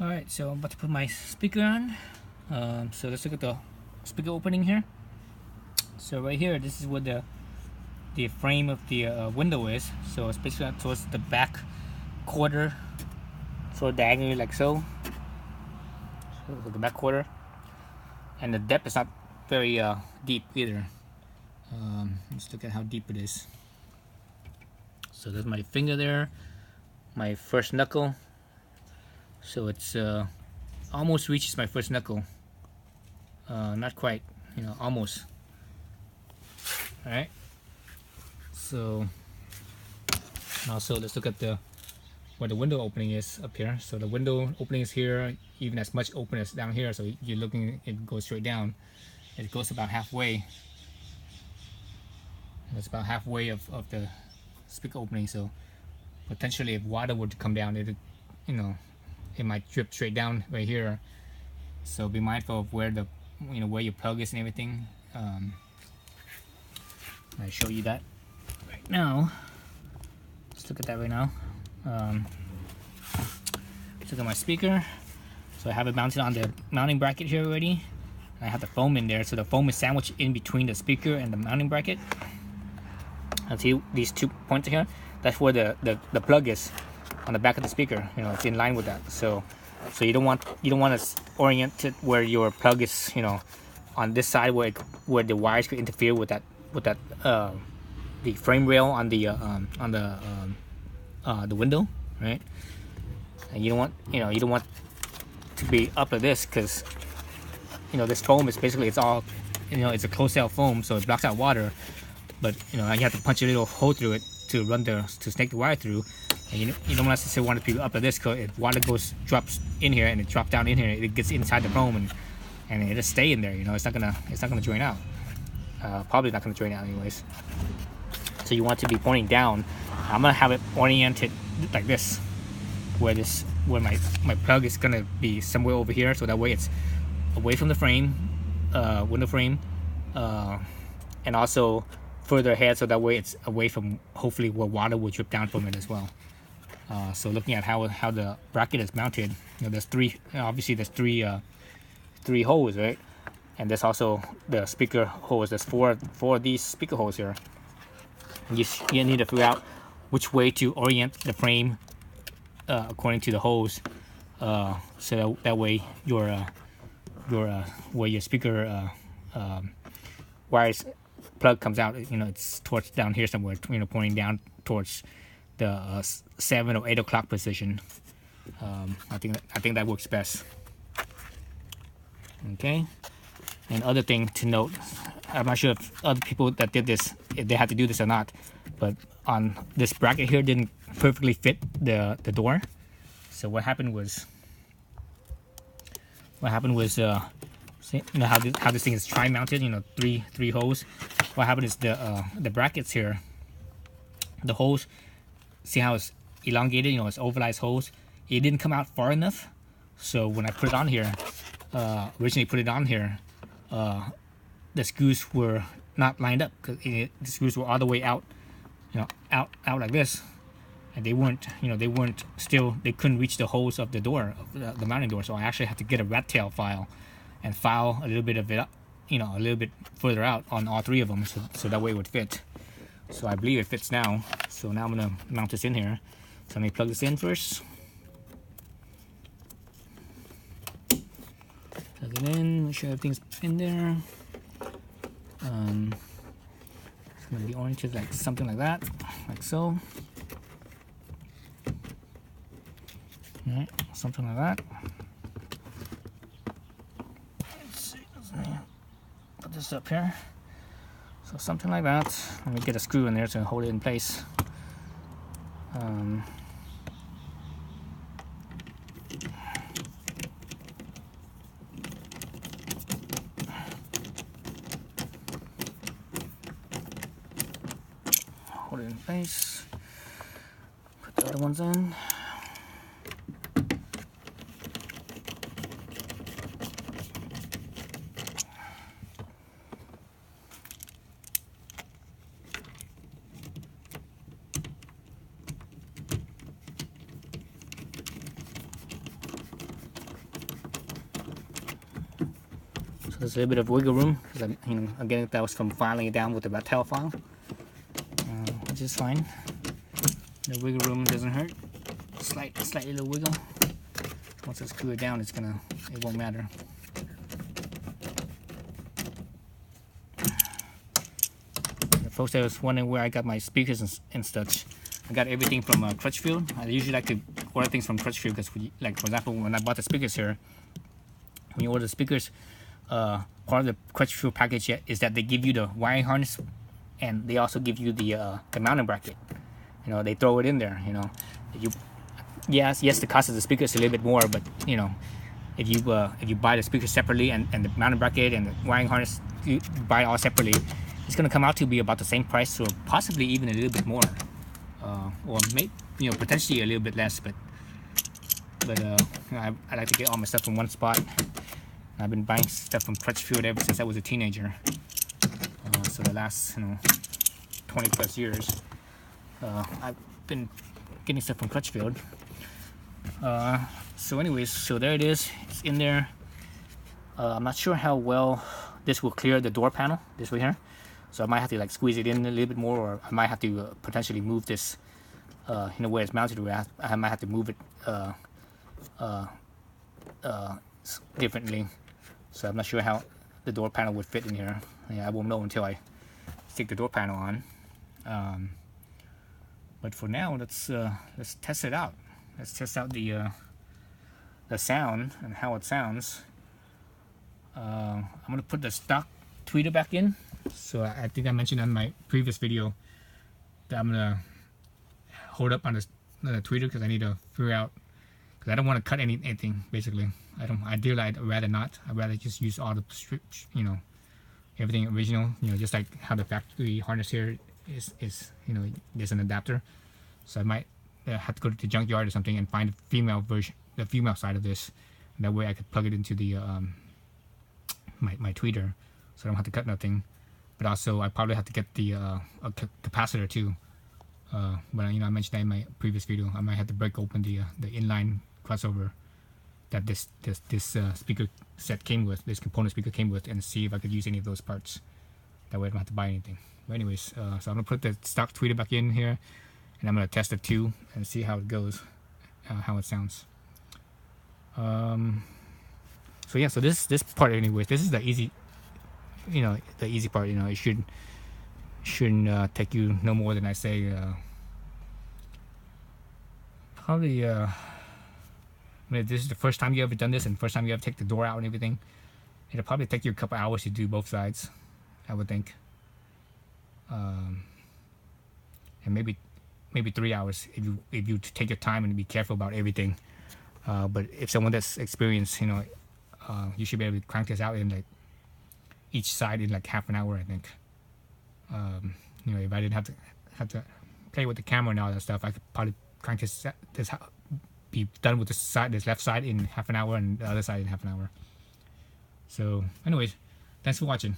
Alright, so I'm about to put my speaker on. So let's look at the speaker opening here. So right here, this is what the frame of the window is. So it's basically towards the back quarter, so diagonally like so. So the back quarter, and the depth is not very deep either. Let's look at how deep it is. So there's my finger there, my first knuckle. So it's almost reaches my first knuckle. Not quite, almost. All right. So also let's look at where the window opening is up here. So the window opening is here, even as much open as down here. So you're looking, it goes straight down. It goes about halfway. That's about halfway of the speaker opening. So potentially, if water would come down, it might drip straight down right here. So be mindful of where where your plug is and everything. I show you that right now. Let's look at that right now. Let's look at my speaker. So I have it mounted on the mounting bracket here already. I have the foam in there, so the foam is sandwiched in between the speaker and the mounting bracket. And see these 2 points here? That's where the plug is on the back of the speaker. It's in line with that. So you don't want to orient it where your plug is, on this side where the wires could interfere with that the frame rail on the window, right? And you don't want to be up like this, because this foam is basically, it's all, it's a closed cell foam, so it blocks out water. But you have to punch a little hole through it to snake the wire through. And you don't necessarily want it to be up like this, because if water drops in here and it drops down in here, it gets inside the foam and it just stay in there. It's not gonna drain out. Probably not gonna drain out anyways. So you want to be pointing down. I'm gonna have it oriented like this, where my plug is gonna be somewhere over here, so that way it's away from the frame, window frame, and also further ahead, so that way it's away from, hopefully, where water will drip down from it as well. So looking at how the bracket is mounted, there's three holes, right? And there's also the speaker holes. There's four of these speaker holes here. You need to figure out which way to orient the frame according to the holes, so that way where your speaker wires plug comes out, it's towards down here somewhere, pointing down towards the 7 or 8 o'clock position. I think that works best. Okay. And other thing to note, I'm not sure if other people that did this, if they had to do this or not, but on this bracket here didn't perfectly fit the door. So what happened was see, how this thing is tri-mounted, three holes. What happened is the brackets here, the holes, see how it's elongated, it's oversized holes. It didn't come out far enough. So when I put it on here, originally put it on here, the screws were not lined up, because the screws were all the way out, out like this, and they weren't they couldn't reach the holes of the door, of the mounting door. So I actually had to get a rat tail file and file a little bit of it up, a little bit further out on all three of them, so that way it would fit. So I believe it fits now. So now I'm gonna mount this in here. So let me plug this in first. Plug it in, make sure everything's in there. It's gonna be oriented like something like that, like so. Alright, something like that. Let's see, put this up here. So something like that. Let me get a screw in there to hold it in place. Hold it in place. Put the other ones in. there's a little bit of wiggle room because again that was from filing it down with the Miata file, which is fine. The wiggle room doesn't hurt. Slight little wiggle. Once I screw it down, it won't matter. Folks that was wondering where I got my speakers and such, I got everything from Crutchfield. I usually like to order things from Crutchfield because, like for example, when I bought the speakers here, when you order the speakers, part of the Crutchfield package is that they give you the wiring harness, and they also give you the mounting bracket. You know, they throw it in there. You know, yes, the cost of the speaker is a little bit more, but you know, if you buy the speaker separately and the mounting bracket and the wiring harness, you buy it all separately, it's gonna come out to be about the same price, or possibly even a little bit more, or maybe potentially a little bit less. But I like to get all my stuff from one spot. I've been buying stuff from Crutchfield ever since I was a teenager. So the last 20 plus years, I've been getting stuff from Crutchfield. So anyways, so there it is. It's in there. I'm not sure how well this will clear the door panel, this right here. So I might have to like squeeze it in a little bit more, or I might have to potentially move this, where it's mounted. Where I might have to move it differently. So I'm not sure how the door panel would fit in here. Yeah, I won't know until I stick the door panel on. But for now, let's test it out. Let's test out the sound and how it sounds. I'm gonna put the stock tweeter back in. So I think I mentioned on my previous video that I'm gonna hold up on the tweeter because I need to figure out, because I don't want to cut anything basically. Ideally I'd rather not. I'd rather just use all the strips, everything original, just like how the factory harness here is there's an adapter. So I might have to go to the junkyard or something and find the female version, the female side of this, and that way I could plug it into the my tweeter, so I don't have to cut nothing. But also I probably have to get the a capacitor too. But I mentioned that in my previous video. I might have to break open the inline crossover that this speaker set came with, this component speaker came with, and see if I could use any of those parts. That way I don't have to buy anything. But anyways, so I'm gonna put the stock tweeter back in here, and I'm gonna test it too and see how it goes, how it sounds. So yeah, so this part anyways, this is the easy, the easy part. It shouldn't take you no more than I say probably if this is the first time you ever done this and first time you ever take the door out and everything, it'll probably take you a couple hours to do both sides, I would think. And maybe 3 hours if you take your time and be careful about everything. But if someone that's experienced, you should be able to crank this out in like each side in like half an hour, I think. If I didn't have to play with the camera and all that stuff, I could probably crank this be done with this left side in half an hour and the other side in half an hour. So anyways, thanks for watching.